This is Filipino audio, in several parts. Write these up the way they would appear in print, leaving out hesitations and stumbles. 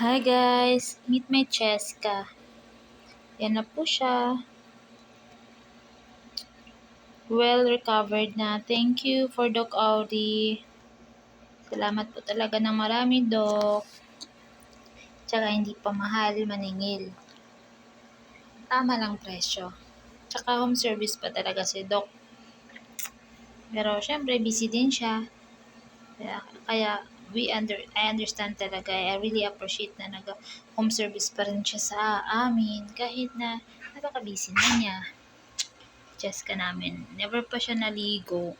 Hi guys! Meet my Cheska. Yan na po siya. Well recovered na. Thank you for Doc Audi. Salamat po talaga ng marami, Doc. Tsaka hindi pa mahal maningil. Tama lang presyo. Tsaka home service pa talaga si Doc. Pero syempre busy din siya. Kaya I understand talaga. I really appreciate na nag-home service pa rin siya sa amin kahit na napaka-busy na niya. Cheska namin. Never pa siya naligo.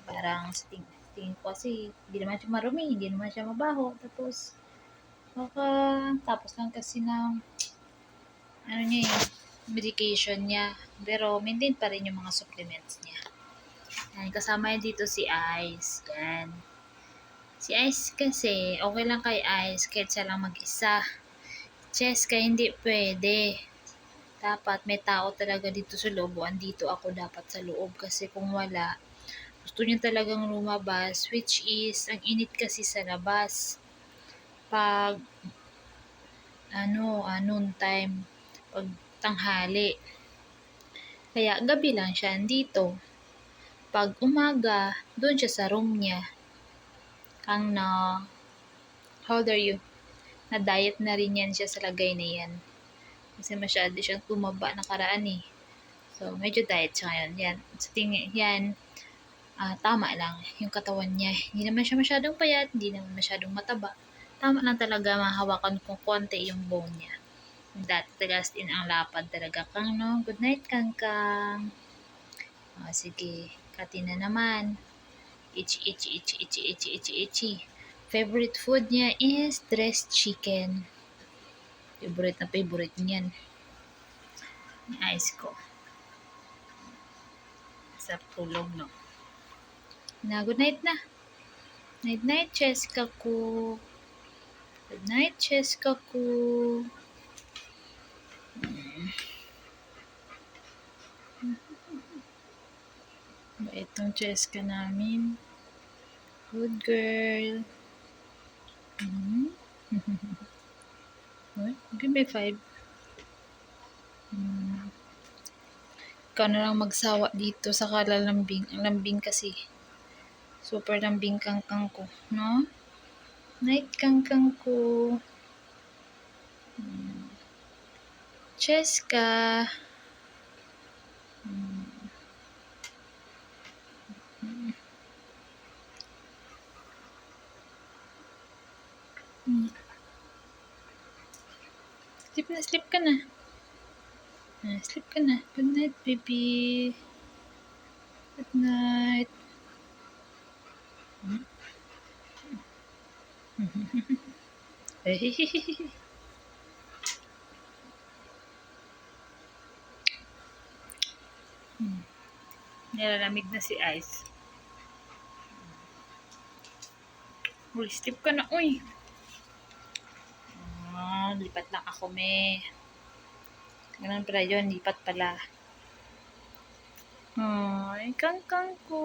Parang tingin ko kasi hindi naman siya marumi, hindi naman siya mabaho. Tapos lang kasi ng niya medication niya. Pero maintain pa rin yung mga supplements niya. Yan, kasama niya dito si Ice. Yan. Si Ice kasi, okay lang kay Ice kahit siya lang mag-isa. Cheska hindi pwede. Dapat may tao talaga dito sa loob. Andito ako dapat sa loob kasi kung wala, gusto niya talagang lumabas, which is, ang init kasi sa labas. Pag, noon time, pag tanghali. Kaya gabi lang siya andito. Pag umaga, doon siya sa room niya. How old are you? Na-diet na rin yan siya sa lagay na yan. Kasi masyado siyang tumaba nakaraan eh. So, medyo diet siya ngayon. Yan. Sa tingin, yan. Tama lang yung katawan niya. Hindi naman siya masyadong payat, hindi naman masyadong mataba. Tama lang talaga mahawakan kung konti yung bone niya. That tagas din ang lapad talaga kang no. Good night kang. Sige, kati na naman. Itchy. Favorite food niya is dressed chicken. Favorite niyan. Ice ko. Sa tulog no. Good night na. Night, Cheska ko. Good night, Cheska ko. Bait tong Cheska namin. Good girl. Give me 5. Ikaw na lang magsawa dito sa kalalambing. Ang lambing kasi. Super lambing kangkang ko. No? Night kangkang ko. Cheska. Sleep ka na. Sleep ka na. Good night, baby. Good night. Nilalamig na si Ice. Uy, sleep ka na, uy. Lipat lang ako, me. Ganun pala yun, lipat pala. Ay, kangkang ko.